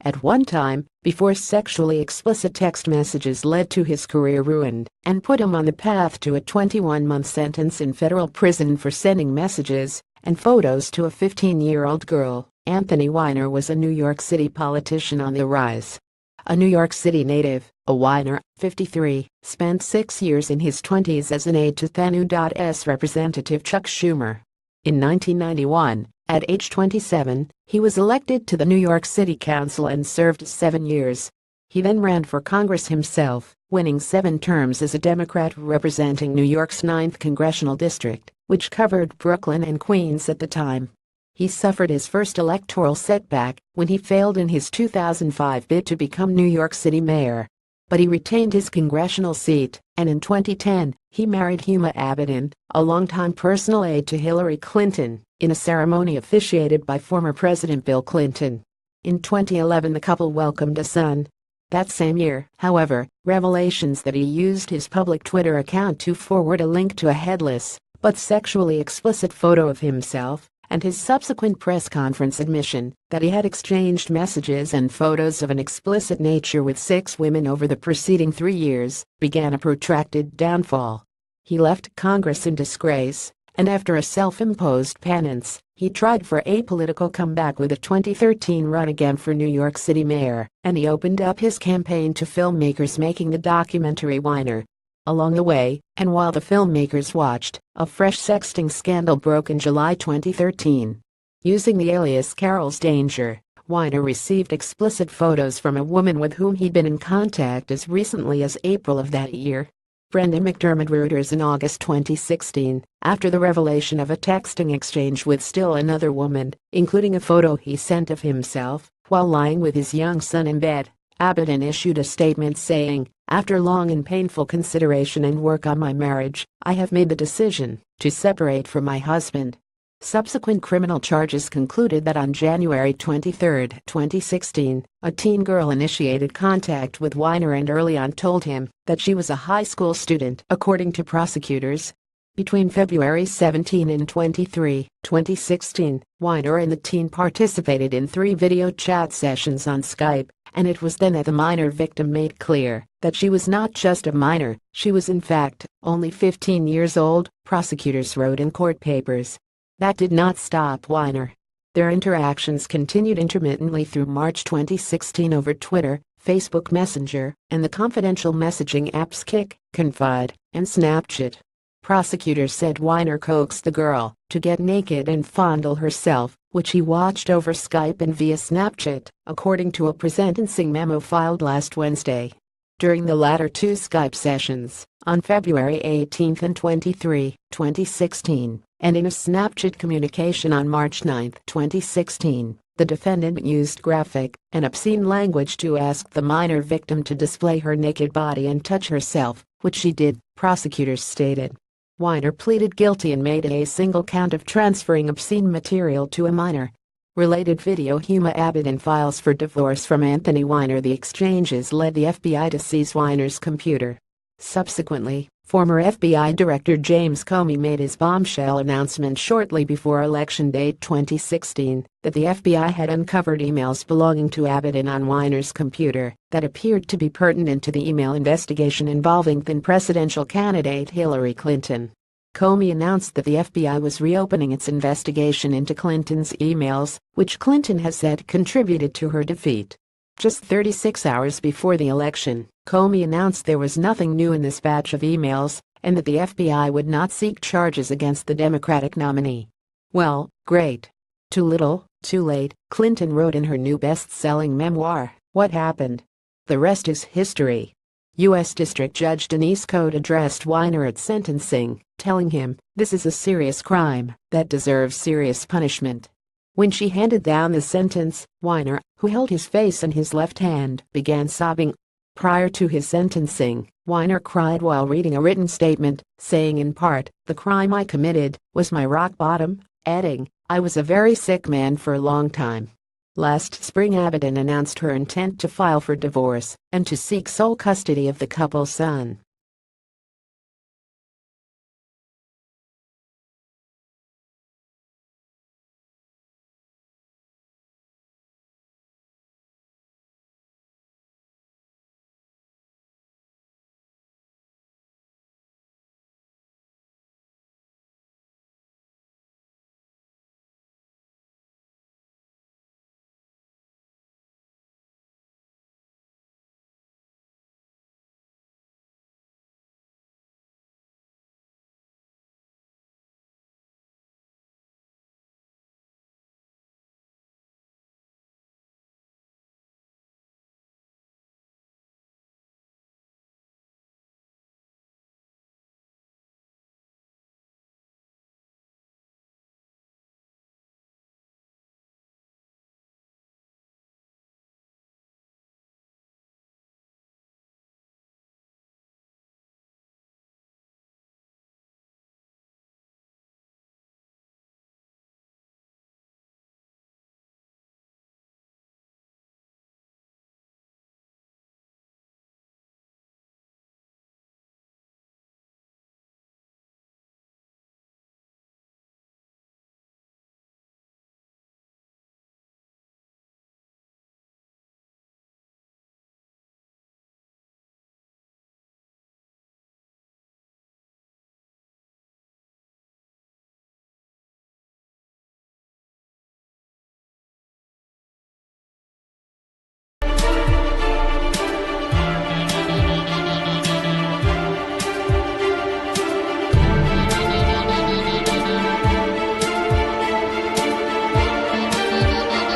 at one time before sexually explicit text messages led to his career ruin and put him on the path to a 21-month sentence in federal prison for sending messages and photos to a 15-year-old girl. Anthony Weiner was a New York City politician on the rise. A New York City native, Weiner, 53, spent 6 years in his 20s as an aide to then U.S. Representative Chuck Schumer. In 1991, at age 27, he was elected to the New York City Council and served 7 years. He then ran for Congress himself, winning 7 terms as a Democrat representing New York's 9th congressional district, which covered Brooklyn and Queens at the time. He suffered his first electoral setback when he failed in his 2005 bid to become New York City mayor. But he retained his congressional seat, and in 2010, he married Huma Abedin, a longtime personal aide to Hillary Clinton, in a ceremony officiated by former President Bill Clinton. In 2011, the couple welcomed a son. That same year, however, revelations that he used his public Twitter account to forward a link to a headless but sexually explicit photo of himself, and his subsequent press conference admission that he had exchanged messages and photos of an explicit nature with 6 women over the preceding 3 years, began a protracted downfall. He left Congress in disgrace, and after a self-imposed penance, he tried for a political comeback with a 2013 run again for New York City mayor, and he opened up his campaign to filmmakers making the documentary Weiner. Along the way, and while the filmmakers watched, a fresh sexting scandal broke in July 2013. Using the alias Carol's Danger, Weiner received explicit photos from a woman with whom he'd been in contact as recently as April of that year. Brenda McDermott Reuters in August 2016, after the revelation of a texting exchange with still another woman, including a photo he sent of himself while lying with his young son in bed. Abedin issued a statement saying, "After long and painful consideration and work on my marriage, I have made the decision to separate from my husband." Subsequent criminal charges concluded that on January 23, 2016, a teen girl initiated contact with Weiner and early on told him that she was a high school student, according to prosecutors. Between February 17 and 23, 2016, Weiner and the teen participated in 3 video chat sessions on Skype, and it was then that the minor victim made clear that she was not just a minor, she was in fact only 15 years old, prosecutors wrote in court papers. That did not stop Weiner. Their interactions continued intermittently through March 2016 over Twitter, Facebook Messenger, and the confidential messaging apps Kik, Confide, and Snapchat. Prosecutors said Weiner coaxed the girl to get naked and fondle herself, which he watched over Skype and via Snapchat, according to a pre-sentencing memo filed last Wednesday. During the latter 2 Skype sessions, on February 18 and 23, 2016, and in a Snapchat communication on March 9, 2016, the defendant used graphic and obscene language to ask the minor victim to display her naked body and touch herself, which she did, prosecutors stated. Weiner pleaded guilty and made a single count of transferring obscene material to a minor. Related video Huma Abedin files for divorce from Anthony Weiner. The exchanges led the FBI to seize Weiner's computer. Subsequently, former FBI Director James Comey made his bombshell announcement shortly before Election Day 2016 that the FBI had uncovered emails belonging to Abedin on Weiner's computer that appeared to be pertinent to the email investigation involving then presidential candidate Hillary Clinton. Comey announced that the FBI was reopening its investigation into Clinton's emails, which Clinton has said contributed to her defeat. Just 36 hours before the election, Comey announced there was nothing new in this batch of emails and that the FBI would not seek charges against the Democratic nominee. Well, great. Too little, too late, Clinton wrote in her new best-selling memoir, What Happened? The rest is history. U.S. District Judge Denise Cote addressed Weiner at sentencing, telling him, "This is a serious crime that deserves serious punishment." When she handed down the sentence, Weiner, who held his face in his left hand, began sobbing. Prior to his sentencing, Weiner cried while reading a written statement, saying in part, "The crime I committed was my rock bottom," adding, "I was a very sick man for a long time." Last spring, Abedin announced her intent to file for divorce and to seek sole custody of the couple's son.